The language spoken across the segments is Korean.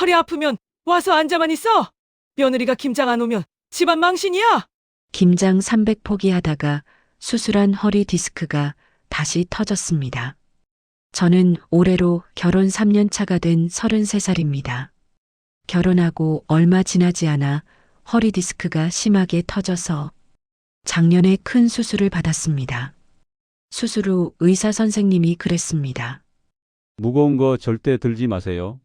허리 아프면 와서 앉아만 있어. 며느리가 김장 안 오면 집안 망신이야. 김장 300포기 하다가 수술한 허리 디스크가 다시 터졌습니다. 저는 올해로 결혼 3년 차가 된 33살입니다. 결혼하고 얼마 지나지 않아 허리 디스크가 심하게 터져서 작년에 큰 수술을 받았습니다. 수술 후 의사 선생님이 그랬습니다. 무거운 거 절대 들지 마세요.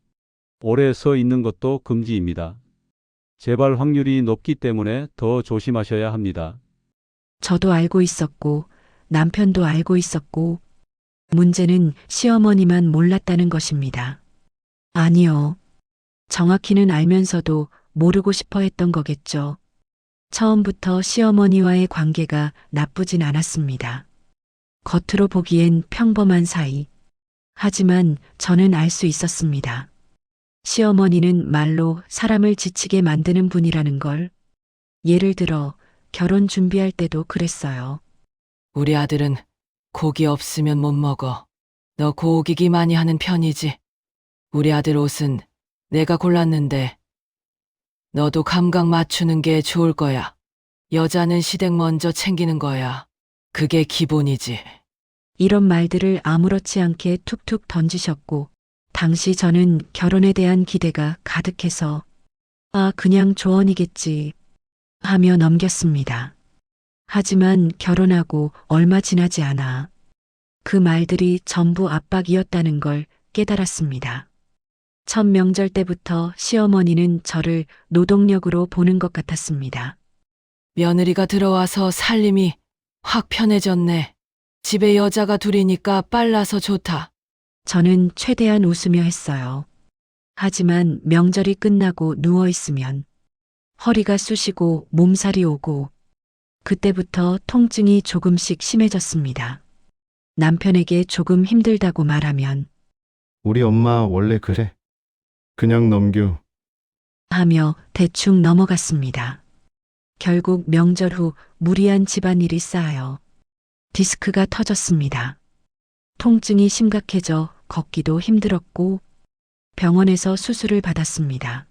오래 서 있는 것도 금지입니다. 재발 확률이 높기 때문에 더 조심하셔야 합니다. 저도 알고 있었고 남편도 알고 있었고 문제는 시어머니만 몰랐다는 것입니다. 아니요. 정확히는 알면서도 모르고 싶어 했던 거겠죠. 처음부터 시어머니와의 관계가 나쁘진 않았습니다. 겉으로 보기엔 평범한 사이. 하지만 저는 알 수 있었습니다. 시어머니는 말로 사람을 지치게 만드는 분이라는 걸. 예를 들어 결혼 준비할 때도 그랬어요. 우리 아들은 고기 없으면 못 먹어. 너 고기기 많이 하는 편이지. 우리 아들 옷은 내가 골랐는데 너도 감각 맞추는 게 좋을 거야. 여자는 시댁 먼저 챙기는 거야. 그게 기본이지. 이런 말들을 아무렇지 않게 툭툭 던지셨고 당시 저는 결혼에 대한 기대가 가득해서 그냥 조언이겠지 하며 넘겼습니다. 하지만 결혼하고 얼마 지나지 않아 그 말들이 전부 압박이었다는 걸 깨달았습니다. 첫 명절 때부터 시어머니는 저를 노동력으로 보는 것 같았습니다. 며느리가 들어와서 살림이 확 편해졌네. 집에 여자가 둘이니까 빨라서 좋다. 저는 최대한 웃으며 했어요. 하지만 명절이 끝나고 누워있으면 허리가 쑤시고 몸살이 오고 그때부터 통증이 조금씩 심해졌습니다. 남편에게 조금 힘들다고 말하면 우리 엄마 원래 그래. 그냥 넘겨. 하며 대충 넘어갔습니다. 결국 명절 후 무리한 집안일이 쌓여 디스크가 터졌습니다. 통증이 심각해져 걷기도 힘들었고 병원에서 수술을 받았습니다.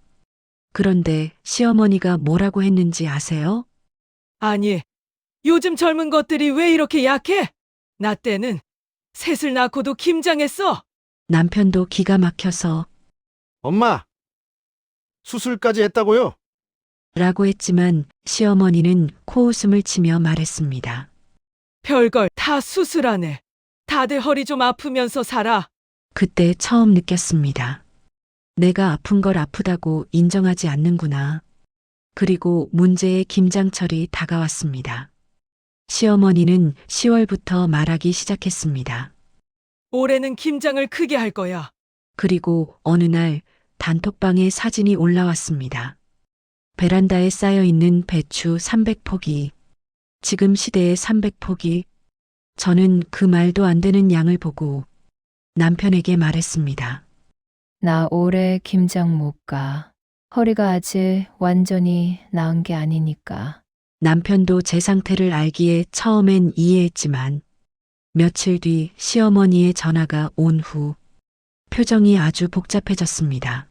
그런데 시어머니가 뭐라고 했는지 아세요? 아니, 요즘 젊은 것들이 왜 이렇게 약해? 나 때는 셋을 낳고도 김장했어. 남편도 기가 막혀서 엄마! 수술까지 했다고요? 라고 했지만 시어머니는 코웃음을 치며 말했습니다. 별걸 다 수술하네. 다들 허리 좀 아프면서 살아. 그때 처음 느꼈습니다. 내가 아픈 걸 아프다고 인정하지 않는구나. 그리고 문제의 김장철이 다가왔습니다. 시어머니는 10월부터 말하기 시작했습니다. 올해는 김장을 크게 할 거야. 그리고 어느 날 단톡방에 사진이 올라왔습니다. 베란다에 쌓여있는 배추 300포기. 지금 시대의 300포기. 저는 그 말도 안 되는 양을 보고 남편에게 말했습니다. 나 올해 김장 못 가. 허리가 아직 완전히 나은 게 아니니까. 남편도 제 상태를 알기에 처음엔 이해했지만 며칠 뒤 시어머니의 전화가 온 후 표정이 아주 복잡해졌습니다.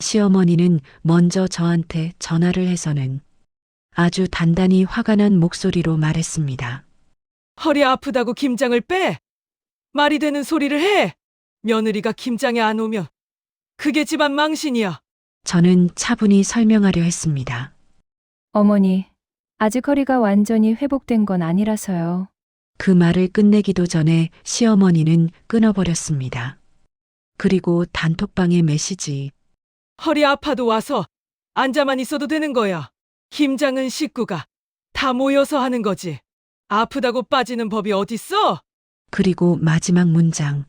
시어머니는 먼저 저한테 전화를 해서는 아주 단단히 화가 난 목소리로 말했습니다. 허리 아프다고 김장을 빼? 말이 되는 소리를 해. 며느리가 김장에 안 오면 그게 집안 망신이야. 저는 차분히 설명하려 했습니다. 어머니, 아직 허리가 완전히 회복된 건 아니라서요. 그 말을 끝내기도 전에 시어머니는 끊어버렸습니다. 그리고 단톡방의 메시지. 허리 아파도 와서 앉아만 있어도 되는 거야. 김장은 식구가 다 모여서 하는 거지. 아프다고 빠지는 법이 어딨어? 그리고 마지막 문장.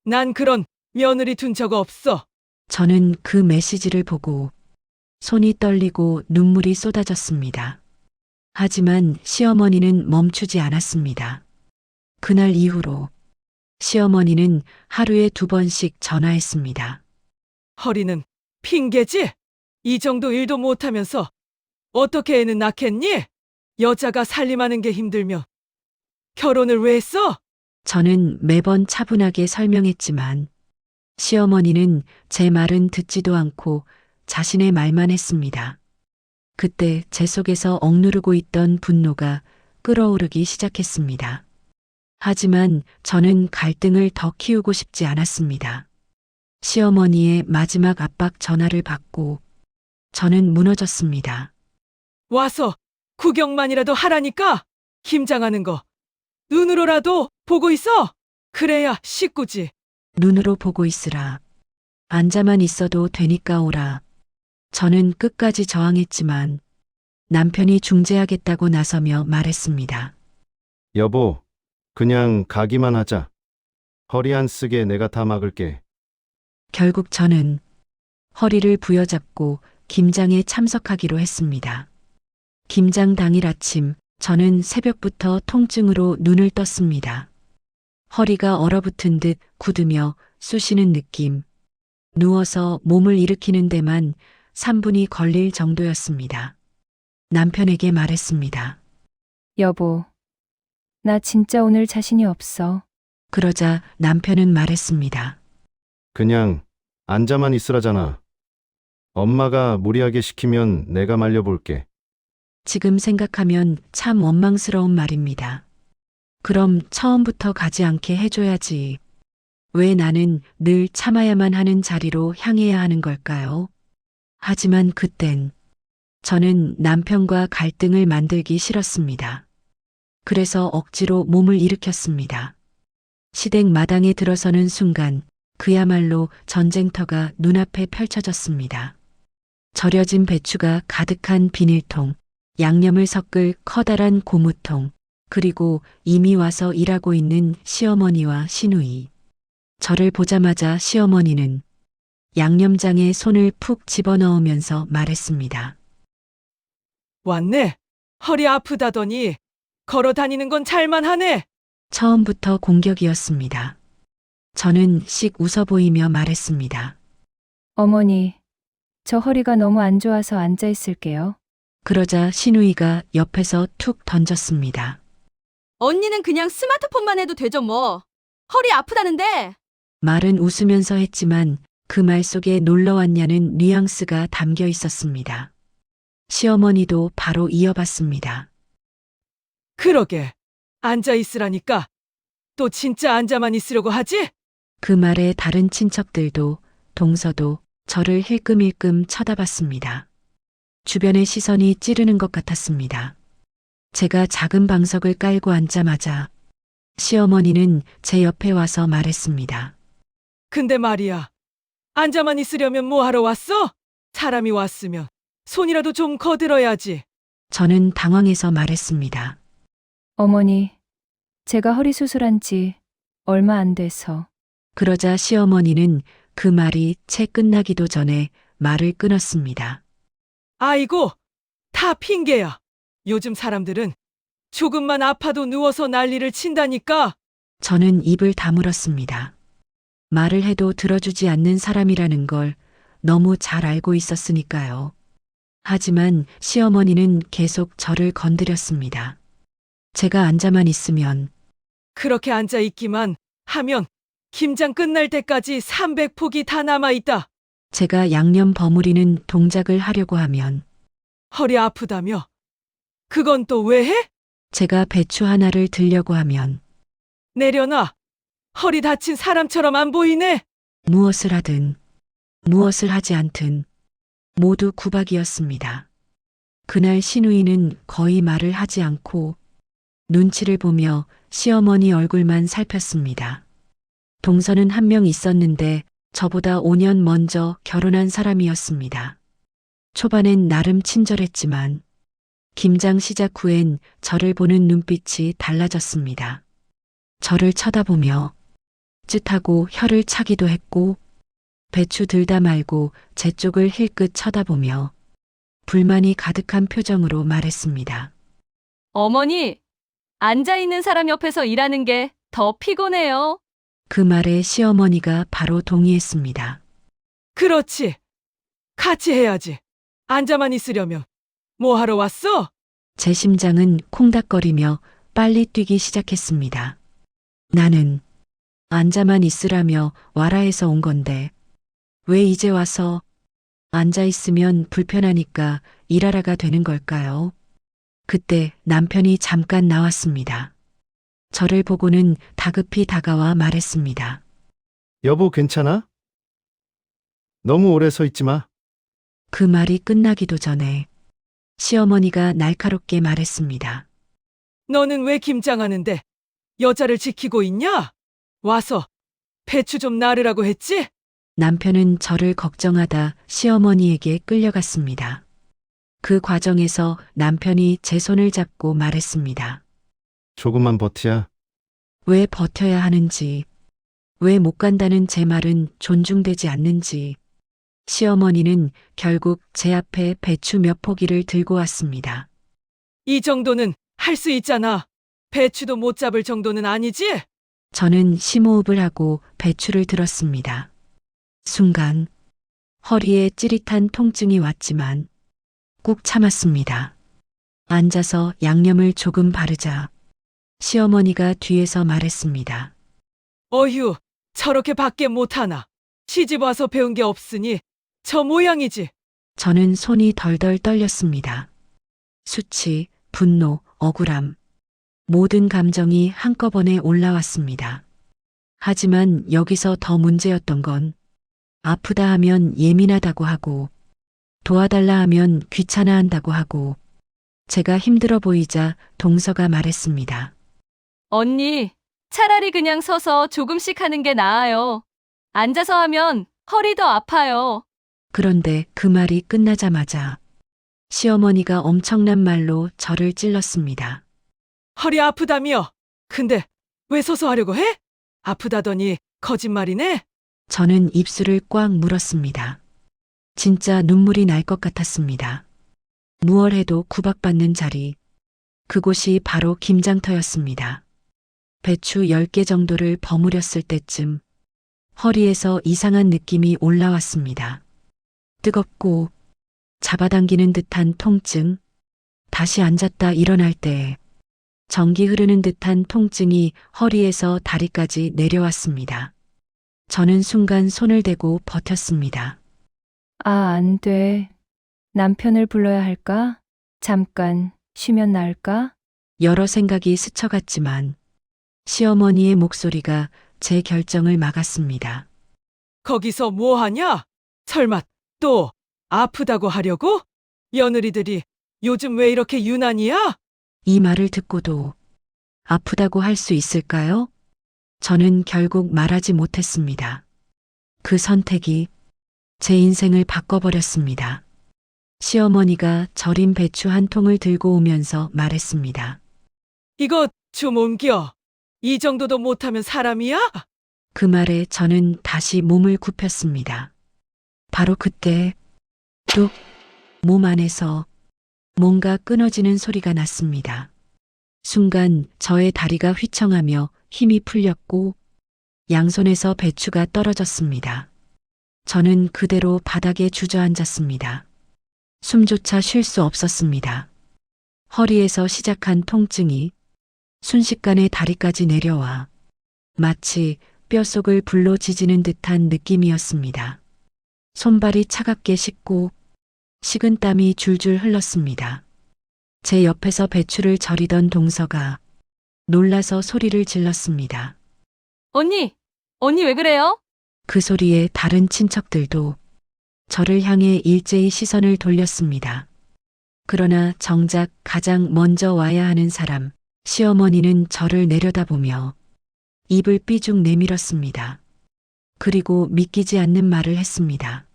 난 그런 며느리 둔 적 없어. 저는 그 메시지를 보고 손이 떨리고 눈물이 쏟아졌습니다. 하지만 시어머니는 멈추지 않았습니다. 그날 이후로 시어머니는 하루에 2번씩 전화했습니다. 허리는 핑계지? 이 정도 일도 못하면서 어떻게 애는 낳겠니? 여자가 살림하는 게 힘들면 결혼을 왜 했어? 저는 매번 차분하게 설명했지만 시어머니는 제 말은 듣지도 않고 자신의 말만 했습니다. 그때 제 속에서 억누르고 있던 분노가 끓어오르기 시작했습니다. 하지만 저는 갈등을 더 키우고 싶지 않았습니다. 시어머니의 마지막 압박 전화를 받고 저는 무너졌습니다. 와서 구경만이라도 하라니까. 김장하는 거 눈으로라도 보고 있어. 그래야 식구지. 눈으로 보고 있으라. 앉아만 있어도 되니까 오라. 저는 끝까지 저항했지만 남편이 중재하겠다고 나서며 말했습니다. 여보, 그냥 가기만 하자. 허리 안 쓰게 내가 다 막을게. 결국 저는 허리를 부여잡고 김장에 참석하기로 했습니다. 김장 당일 아침 저는 새벽부터 통증으로 눈을 떴습니다. 허리가 얼어붙은 듯 굳으며 쑤시는 느낌. 누워서 몸을 일으키는 데만 3분이 걸릴 정도였습니다. 남편에게 말했습니다. 여보, 나 진짜 오늘 자신이 없어. 그러자 남편은 말했습니다. 그냥 앉아만 있으라잖아. 엄마가 무리하게 시키면 내가 말려볼게. 지금 생각하면 참 원망스러운 말입니다. 그럼 처음부터 가지 않게 해줘야지. 왜 나는 늘 참아야만 하는 자리로 향해야 하는 걸까요? 하지만 그땐 저는 남편과 갈등을 만들기 싫었습니다. 그래서 억지로 몸을 일으켰습니다. 시댁 마당에 들어서는 순간 그야말로 전쟁터가 눈앞에 펼쳐졌습니다. 절여진 배추가 가득한 비닐통, 양념을 섞을 커다란 고무통, 그리고 이미 와서 일하고 있는 시어머니와 시누이. 저를 보자마자 시어머니는 양념장에 손을 푹 집어넣으면서 말했습니다. 왔네. 허리 아프다더니 걸어 다니는 건 잘만 하네. 처음부터 공격이었습니다. 저는 씩 웃어 보이며 말했습니다. 어머니, 저 허리가 너무 안 좋아서 앉아 있을게요. 그러자 시누이가 옆에서 툭 던졌습니다. 언니는 그냥 스마트폰만 해도 되죠 뭐. 허리 아프다는데. 말은 웃으면서 했지만 그 말 속에 놀러왔냐는 뉘앙스가 담겨 있었습니다. 시어머니도 바로 이어봤습니다. 그러게. 앉아 있으라니까. 또 진짜 앉아만 있으려고 하지? 그 말에 다른 친척들도 동서도 저를 힐끔힐끔 쳐다봤습니다. 주변의 시선이 찌르는 것 같았습니다. 제가 작은 방석을 깔고 앉자마자 시어머니는 제 옆에 와서 말했습니다. 근데 말이야. 앉아만 있으려면 뭐 하러 왔어? 사람이 왔으면 손이라도 좀 거들어야지. 저는 당황해서 말했습니다. 어머니, 제가 허리 수술한 지 얼마 안 돼서. 그러자 시어머니는 그 말이 채 끝나기도 전에 말을 끊었습니다. 아이고, 다 핑계야. 요즘 사람들은 조금만 아파도 누워서 난리를 친다니까. 저는 입을 다물었습니다. 말을 해도 들어주지 않는 사람이라는 걸 너무 잘 알고 있었으니까요. 하지만 시어머니는 계속 저를 건드렸습니다. 제가 앉아만 있으면 그렇게 앉아 있기만 하면 김장 끝날 때까지 300폭이 다 남아있다. 제가 양념 버무리는 동작을 하려고 하면 허리 아프다며? 그건 또 왜 해? 제가 배추 하나를 들려고 하면 내려놔. 허리 다친 사람처럼 안 보이네. 무엇을 하든 무엇을 하지 않든 모두 구박이었습니다. 그날 시누이는 거의 말을 하지 않고 눈치를 보며 시어머니 얼굴만 살폈습니다. 동서는 한 명 있었는데 저보다 5년 먼저 결혼한 사람이었습니다. 초반엔 나름 친절했지만 김장 시작 후엔 저를 보는 눈빛이 달라졌습니다. 저를 쳐다보며 쯧하고 혀를 차기도 했고 배추 들다 말고 제 쪽을 힐끗 쳐다보며 불만이 가득한 표정으로 말했습니다. 어머니, 앉아있는 사람 옆에서 일하는 게 더 피곤해요. 그 말에 시어머니가 바로 동의했습니다. 그렇지. 같이 해야지. 앉아만 있으려면 뭐 하러 왔어? 제 심장은 콩닥거리며 빨리 뛰기 시작했습니다. 나는 앉아만 있으라며 와라 해서 온 건데 왜 이제 와서 앉아 있으면 불편하니까 일하라가 되는 걸까요? 그때 남편이 잠깐 나왔습니다. 저를 보고는 다급히 다가와 말했습니다. 여보, 괜찮아? 너무 오래 서 있지 마. 그 말이 끝나기도 전에 시어머니가 날카롭게 말했습니다. 너는 왜 김장하는데 여자를 지키고 있냐? 와서 배추 좀 나르라고 했지? 남편은 저를 걱정하다 시어머니에게 끌려갔습니다. 그 과정에서 남편이 제 손을 잡고 말했습니다. 조금만 버티야. 왜 버텨야 하는지, 왜 못 간다는 제 말은 존중되지 않는지, 시어머니는 결국 제 앞에 배추 몇 포기를 들고 왔습니다. 이 정도는 할 수 있잖아. 배추도 못 잡을 정도는 아니지? 저는 심호흡을 하고 배추를 들었습니다. 순간 허리에 찌릿한 통증이 왔지만 꾹 참았습니다. 앉아서 양념을 조금 바르자 시어머니가 뒤에서 말했습니다. 어휴, 저렇게 밖에 못하나. 시집 와서 배운 게 없으니 저 모양이지. 저는 손이 덜덜 떨렸습니다. 수치, 분노, 억울함, 모든 감정이 한꺼번에 올라왔습니다. 하지만 여기서 더 문제였던 건 아프다 하면 예민하다고 하고 도와달라 하면 귀찮아한다고 하고 제가 힘들어 보이자 동서가 말했습니다. 언니, 차라리 그냥 서서 조금씩 하는 게 나아요. 앉아서 하면 허리 더 아파요. 그런데 그 말이 끝나자마자 시어머니가 엄청난 말로 저를 찔렀습니다. 허리 아프다며. 근데 왜 서서 하려고 해? 아프다더니 거짓말이네? 저는 입술을 꽉 물었습니다. 진짜 눈물이 날 것 같았습니다. 무얼 해도 구박받는 자리. 그곳이 바로 김장터였습니다. 배추 10개 정도를 버무렸을 때쯤 허리에서 이상한 느낌이 올라왔습니다. 뜨겁고 잡아당기는 듯한 통증, 다시 앉았다 일어날 때 전기 흐르는 듯한 통증이 허리에서 다리까지 내려왔습니다. 저는 순간 손을 대고 버텼습니다. 아, 안 돼. 남편을 불러야 할까? 잠깐 쉬면 나을까? 여러 생각이 스쳐갔지만 시어머니의 목소리가 제 결정을 막았습니다. 거기서 뭐 하냐? 설마 또 아프다고 하려고? 며느리들이 요즘 왜 이렇게 유난이야? 이 말을 듣고도 아프다고 할 수 있을까요? 저는 결국 말하지 못했습니다. 그 선택이 제 인생을 바꿔버렸습니다. 시어머니가 절인 배추 한 통을 들고 오면서 말했습니다. 이거 좀 옮겨. 이 정도도 못하면 사람이야? 그 말에 저는 다시 몸을 굽혔습니다. 바로 그때 뚝 몸 안에서 뭔가 끊어지는 소리가 났습니다. 순간 저의 다리가 휘청하며 힘이 풀렸고 양손에서 배추가 떨어졌습니다. 저는 그대로 바닥에 주저앉았습니다. 숨조차 쉴 수 없었습니다. 허리에서 시작한 통증이 순식간에 다리까지 내려와 마치 뼛속을 불로 지지는 듯한 느낌이었습니다. 손발이 차갑게 식고 식은 땀이 줄줄 흘렀습니다. 제 옆에서 배추를 절이던 동서가 놀라서 소리를 질렀습니다. 언니 왜 그래요? 그 소리에 다른 친척들도 저를 향해 일제히 시선을 돌렸습니다. 그러나 정작 가장 먼저 와야 하는 사람, 시어머니는 저를 내려다보며 입을 삐죽 내밀었습니다. 그리고 믿기지 않는 말을 했습니다.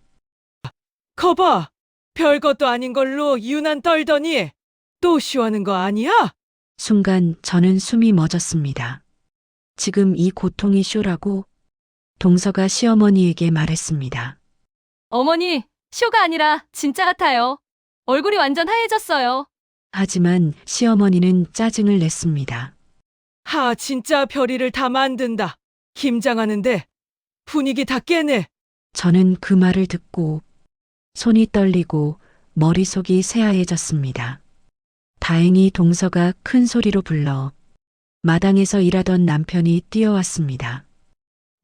거봐. 별것도 아닌 걸로 유난 떨더니 또 쉬워하는 거 아니야? 순간 저는 숨이 멎었습니다. 지금 이 고통이 쇼라고 동서가 시어머니에게 말했습니다. 어머니, 쇼가 아니라 진짜 같아요. 얼굴이 완전 하얘졌어요. 하지만 시어머니는 짜증을 냈습니다. 하, 진짜 별일을 다 만든다. 김장하는데 분위기 다 깨네. 저는 그 말을 듣고 손이 떨리고 머릿속이 새하얘졌습니다. 다행히 동서가 큰 소리로 불러 마당에서 일하던 남편이 뛰어왔습니다.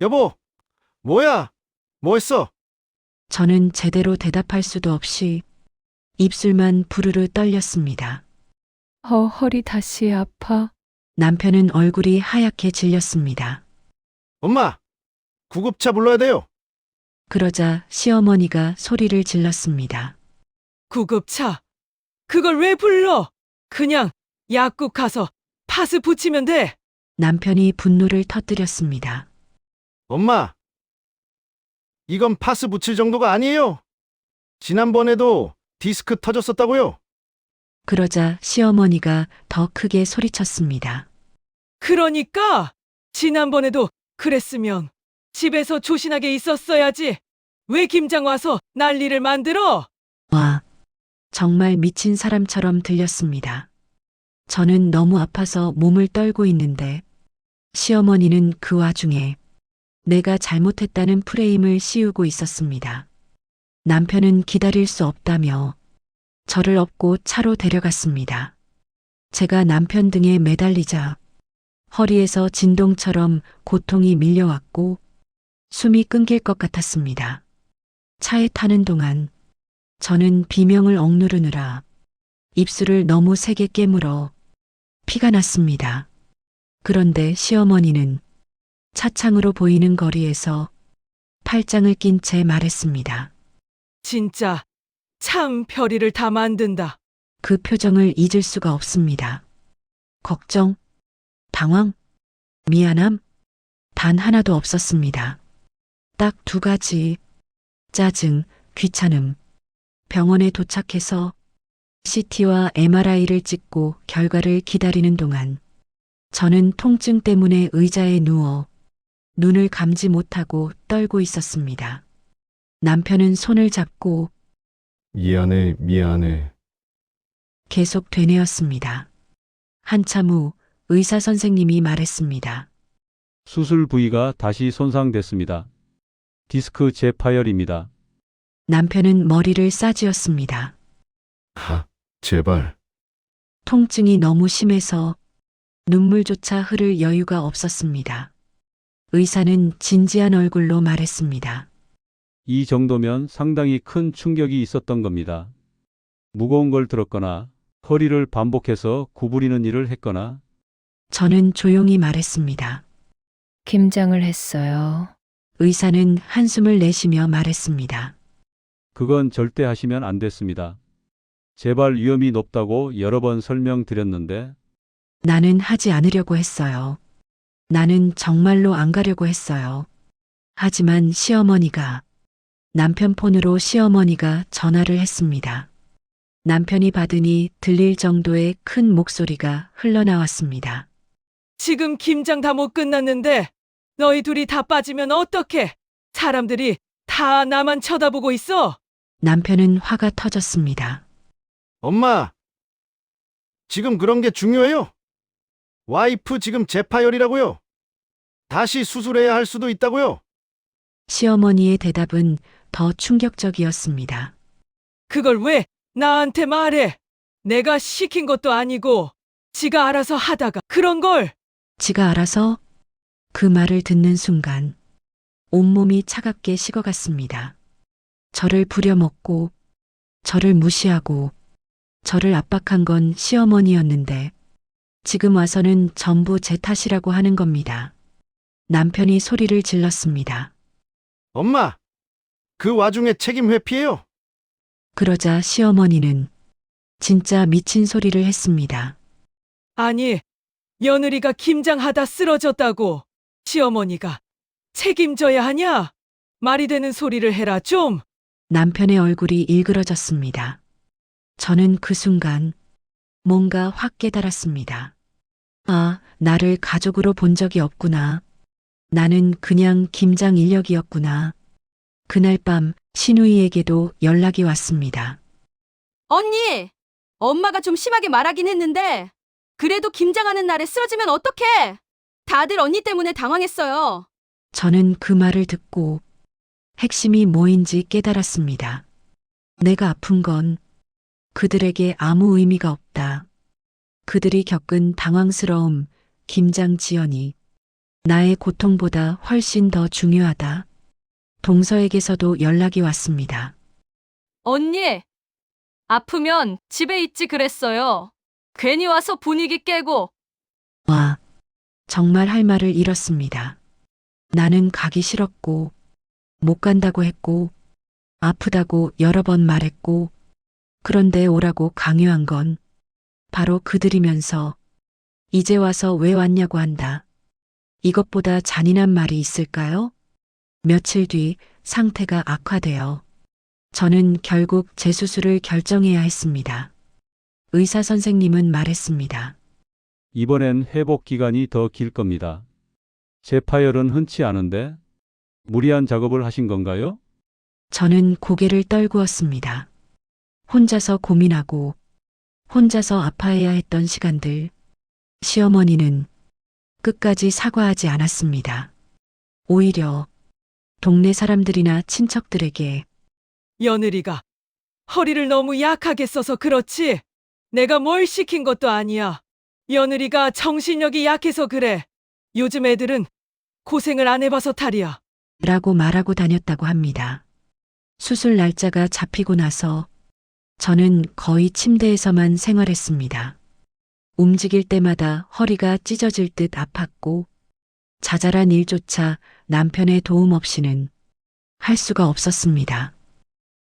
여보, 뭐야? 뭐 했어? 저는 제대로 대답할 수도 없이 입술만 부르르 떨렸습니다. 허리 다시 아파. 남편은 얼굴이 하얗게 질렸습니다. 엄마, 구급차 불러야 돼요. 그러자 시어머니가 소리를 질렀습니다. 구급차. 그걸 왜 불러? 그냥 약국 가서 파스 붙이면 돼. 남편이 분노를 터뜨렸습니다. 엄마, 이건 파스 붙일 정도가 아니에요. 지난번에도 디스크 터졌었다고요. 그러자 시어머니가 더 크게 소리쳤습니다. 그러니까 지난번에도 그랬으면 집에서 조신하게 있었어야지. 왜 김장 와서 난리를 만들어? 와, 정말 미친 사람처럼 들렸습니다. 저는 너무 아파서 몸을 떨고 있는데 시어머니는 그 와중에 내가 잘못했다는 프레임을 씌우고 있었습니다. 남편은 기다릴 수 없다며 저를 업고 차로 데려갔습니다. 제가 남편 등에 매달리자 허리에서 진동처럼 고통이 밀려왔고 숨이 끊길 것 같았습니다. 차에 타는 동안 저는 비명을 억누르느라 입술을 너무 세게 깨물어 피가 났습니다. 그런데 시어머니는 차창으로 보이는 거리에서 팔짱을 낀 채 말했습니다. 진짜 참 별일을 다 만든다. 그 표정을 잊을 수가 없습니다. 걱정, 당황, 미안함, 단 하나도 없었습니다. 딱 두 가지, 짜증, 귀찮음. 병원에 도착해서 CT와 MRI를 찍고 결과를 기다리는 동안 저는 통증 때문에 의자에 누워 눈을 감지 못하고 떨고 있었습니다. 남편은 손을 잡고 미안해. 계속 되뇌었습니다. 한참 후 의사 선생님이 말했습니다. 수술 부위가 다시 손상됐습니다. 디스크 재파열입니다. 남편은 머리를 싸쥐었습니다. 제발. 통증이 너무 심해서 눈물조차 흐를 여유가 없었습니다. 의사는 진지한 얼굴로 말했습니다. 이 정도면 상당히 큰 충격이 있었던 겁니다. 무거운 걸 들었거나 허리를 반복해서 구부리는 일을 했거나 저는 조용히 말했습니다. 김장을 했어요. 의사는 한숨을 내쉬며 말했습니다. 그건 절대 하시면 안 됐습니다. 재발 위험이 높다고 여러 번 설명드렸는데 나는 하지 않으려고 했어요. 나는 정말로 안 가려고 했어요. 하지만 시어머니가 남편 폰으로 시어머니가 전화를 했습니다. 남편이 받으니 들릴 정도의 큰 목소리가 흘러나왔습니다. 지금 김장 다 못 끝났는데 너희 둘이 다 빠지면 어떡해? 사람들이 다 나만 쳐다보고 있어. 남편은 화가 터졌습니다. 엄마, 지금 그런 게 중요해요? 와이프 지금 재파열이라고요? 다시 수술해야 할 수도 있다고요? 시어머니의 대답은 더 충격적이었습니다. 그걸 왜 나한테 말해? 내가 시킨 것도 아니고 지가 알아서 하다가 그런 걸. 지가 알아서 그 말을 듣는 순간 온몸이 차갑게 식어갔습니다. 저를 부려먹고 저를 무시하고 저를 압박한 건 시어머니였는데 지금 와서는 전부 제 탓이라고 하는 겁니다. 남편이 소리를 질렀습니다. 엄마, 그 와중에 책임 회피해요? 그러자 시어머니는 진짜 미친 소리를 했습니다. 아니, 며느리가 김장하다 쓰러졌다고 시어머니가 책임져야 하냐? 말이 되는 소리를 해라 좀. 남편의 얼굴이 일그러졌습니다. 저는 그 순간 뭔가 확 깨달았습니다. 아, 나를 가족으로 본 적이 없구나. 나는 그냥 김장 인력이었구나. 그날 밤 신우이에게도 연락이 왔습니다. 언니! 엄마가 좀 심하게 말하긴 했는데 그래도 김장하는 날에 쓰러지면 어떡해? 다들 언니 때문에 당황했어요. 저는 그 말을 듣고 핵심이 뭐인지 깨달았습니다. 내가 아픈 건 그들에게 아무 의미가 없다. 그들이 겪은 당황스러움, 김장 지연이 나의 고통보다 훨씬 더 중요하다. 동서에게서도 연락이 왔습니다. 언니, 아프면 집에 있지 그랬어요. 괜히 와서 분위기 깨고. 와, 정말 할 말을 잃었습니다. 나는 가기 싫었고, 못 간다고 했고, 아프다고 여러 번 말했고, 그런데 오라고 강요한 건 바로 그들이면서 이제 와서 왜 왔냐고 한다. 이것보다 잔인한 말이 있을까요? 며칠 뒤 상태가 악화되어 저는 결국 재수술을 결정해야 했습니다. 의사 선생님은 말했습니다. 이번엔 회복 기간이 더 길 겁니다. 재파열은 흔치 않은데 무리한 작업을 하신 건가요? 저는 고개를 떨구었습니다. 혼자서 고민하고 혼자서 아파해야 했던 시간들. 시어머니는 끝까지 사과하지 않았습니다. 오히려 동네 사람들이나 친척들에게 며느리가 허리를 너무 약하게 써서 그렇지. 내가 뭘 시킨 것도 아니야. 며느리가 정신력이 약해서 그래. 요즘 애들은 고생을 안 해봐서 탈이야. 라고 말하고 다녔다고 합니다. 수술 날짜가 잡히고 나서 저는 거의 침대에서만 생활했습니다. 움직일 때마다 허리가 찢어질 듯 아팠고 자잘한 일조차 남편의 도움 없이는 할 수가 없었습니다.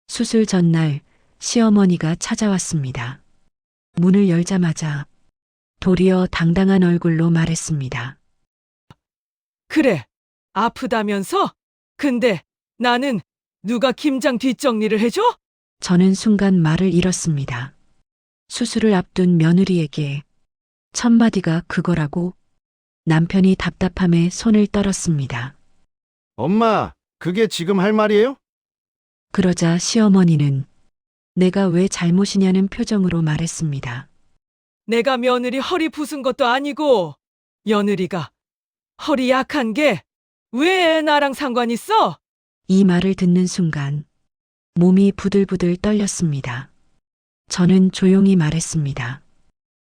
수술 전날 시어머니가 찾아왔습니다. 문을 열자마자 도리어 당당한 얼굴로 말했습니다. 그래, 아프다면서? 근데 나는 누가 김장 뒷정리를 해줘? 저는 순간 말을 잃었습니다. 수술을 앞둔 며느리에게 첫마디가 그거라고 남편이 답답함에 손을 떨었습니다. 엄마, 그게 지금 할 말이에요? 그러자 시어머니는 내가 왜 잘못이냐는 표정으로 말했습니다. 내가 며느리 허리 부순 것도 아니고 며느리가 허리 약한 게 왜 나랑 상관 있어? 이 말을 듣는 순간 몸이 부들부들 떨렸습니다. 저는 조용히 말했습니다.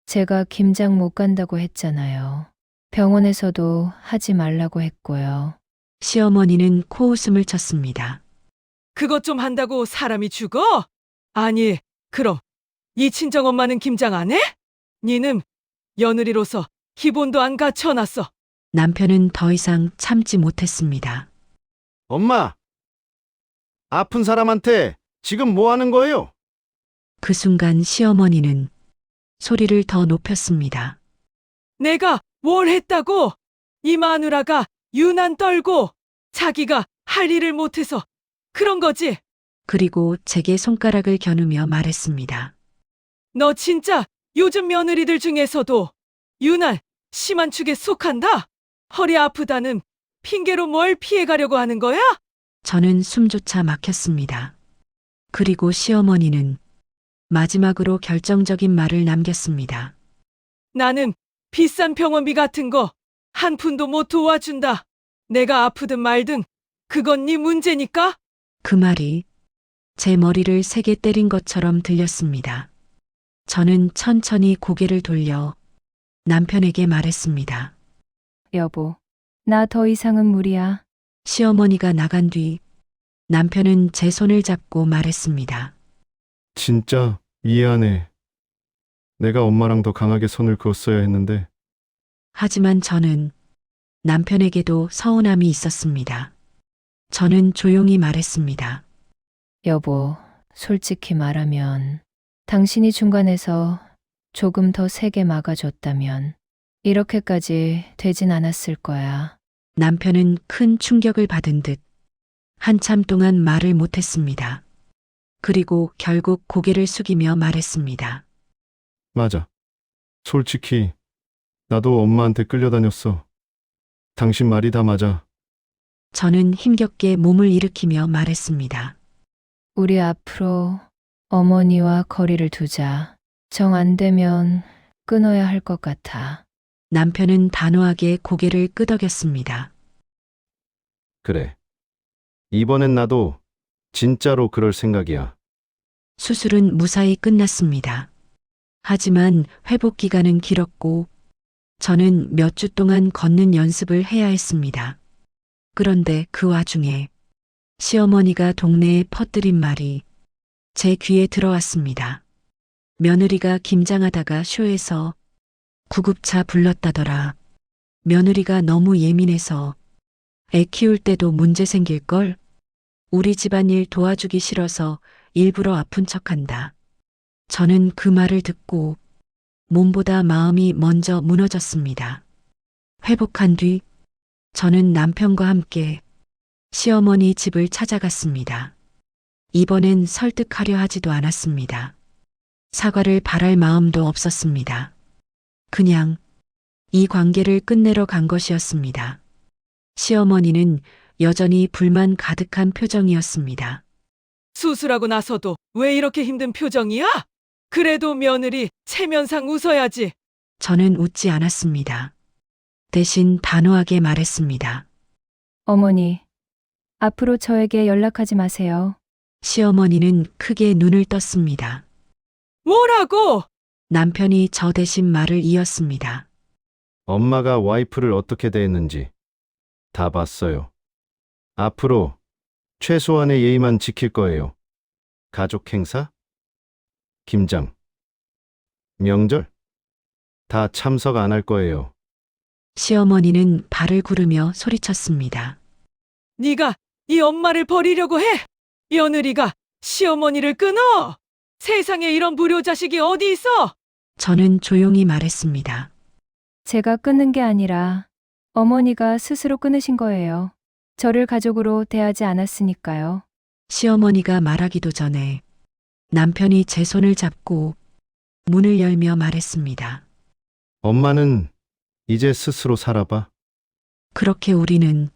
제가 김장 못 간다고 했잖아요. 병원에서도 하지 말라고 했고요. 시어머니는 코웃음을 쳤습니다. 그것 좀 한다고 사람이 죽어? 아니, 그럼 이 친정엄마는 김장 안 해? 니는 며느리로서 기본도 안 갖춰놨어. 남편은 더 이상 참지 못했습니다. 엄마, 아픈 사람한테 지금 뭐 하는 거예요? 그 순간 시어머니는 소리를 더 높였습니다. 내가 뭘 했다고? 이 마누라가 유난 떨고 자기가 할 일을 못해서 그런 거지. 그리고 제게 손가락을 겨누며 말했습니다. 너 진짜 요즘 며느리들 중에서도 유난 심한 축에 속한다? 허리 아프다는 핑계로 뭘 피해가려고 하는 거야? 저는 숨조차 막혔습니다. 그리고 시어머니는 마지막으로 결정적인 말을 남겼습니다. 나는 비싼 병원비 같은 거 한 푼도 못 도와준다. 내가 아프든 말든 그건 네 문제니까. 그 말이 제 머리를 세게 때린 것처럼 들렸습니다. 저는 천천히 고개를 돌려 남편에게 말했습니다. 여보, 나 더 이상은 무리야. 시어머니가 나간 뒤 남편은 제 손을 잡고 말했습니다. 진짜 이해하네. 내가 엄마랑 더 강하게 손을 그었어야 했는데. 하지만 저는 남편에게도 서운함이 있었습니다. 저는 조용히 말했습니다. 여보, 솔직히 말하면 당신이 중간에서 조금 더 세게 막아줬다면 이렇게까지 되진 않았을 거야. 남편은 큰 충격을 받은 듯 한참 동안 말을 못했습니다. 그리고 결국 고개를 숙이며 말했습니다. 맞아. 솔직히 나도 엄마한테 끌려다녔어. 당신 말이 다 맞아. 저는 힘겹게 몸을 일으키며 말했습니다. 우리 앞으로 어머니와 거리를 두자. 정 안 되면 끊어야 할 것 같아. 남편은 단호하게 고개를 끄덕였습니다. 그래. 이번엔 나도 진짜로 그럴 생각이야. 수술은 무사히 끝났습니다. 하지만 회복 기간은 길었고 저는 몇 주 동안 걷는 연습을 해야 했습니다. 그런데 그 와중에 시어머니가 동네에 퍼뜨린 말이 제 귀에 들어왔습니다. 며느리가 김장하다가 쇼에서 구급차 불렀다더라. 며느리가 너무 예민해서 애 키울 때도 문제 생길걸? 우리 집안일 도와주기 싫어서 일부러 아픈 척한다. 저는 그 말을 듣고 몸보다 마음이 먼저 무너졌습니다. 회복한 뒤 저는 남편과 함께 시어머니 집을 찾아갔습니다. 이번엔 설득하려 하지도 않았습니다. 사과를 바랄 마음도 없었습니다. 그냥 이 관계를 끝내러 간 것이었습니다. 시어머니는 여전히 불만 가득한 표정이었습니다. 수술하고 나서도 왜 이렇게 힘든 표정이야? 그래도 며느리 체면상 웃어야지. 저는 웃지 않았습니다. 대신 단호하게 말했습니다. 어머니, 앞으로 저에게 연락하지 마세요. 시어머니는 크게 눈을 떴습니다. 뭐라고? 남편이 저 대신 말을 이었습니다. 엄마가 와이프를 어떻게 대했는지 다 봤어요. 앞으로 최소한의 예의만 지킬 거예요. 가족 행사? 김장? 명절? 다 참석 안 할 거예요. 시어머니는 발을 구르며 소리쳤습니다. 네가 네 엄마를 버리려고 해? 며느리가 시어머니를 끊어? 세상에 이런 불효자식이 어디 있어? 저는 조용히 말했습니다. 제가 끊는 게 아니라 어머니가 스스로 끊으신 거예요. 저를 가족으로 대하지 않았으니까요. 시어머니가 말하기도 전에 남편이 제 손을 잡고 문을 열며 말했습니다. 엄마는 이제 스스로 살아봐. 그렇게 우리는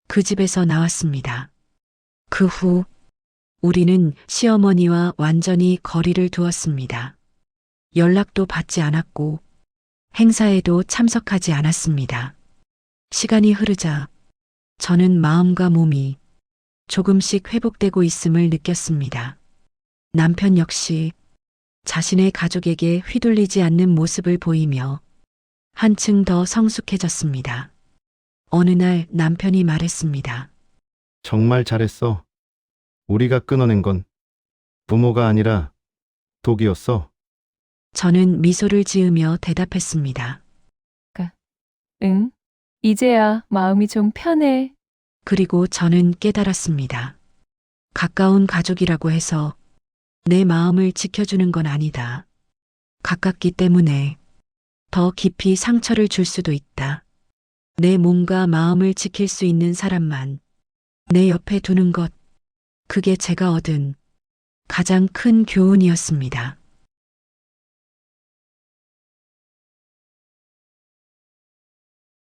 그 집에서 나왔습니다. 그 후 우리는 시어머니와 완전히 거리를 두었습니다. 연락도 받지 않았고 행사에도 참석하지 않았습니다. 시간이 흐르자 저는 마음과 몸이 조금씩 회복되고 있음을 느꼈습니다. 남편 역시 자신의 가족에게 휘둘리지 않는 모습을 보이며 한층 더 성숙해졌습니다. 어느 날 남편이 말했습니다. 정말 잘했어. 우리가 끊어낸 건 부모가 아니라 독이었어. 저는 미소를 지으며 대답했습니다. 응? 이제야 마음이 좀 편해. 그리고 저는 깨달았습니다. 가까운 가족이라고 해서 내 마음을 지켜주는 건 아니다. 가깝기 때문에 더 깊이 상처를 줄 수도 있다. 내 몸과 마음을 지킬 수 있는 사람만 내 옆에 두는 것, 그게 제가 얻은 가장 큰 교훈이었습니다.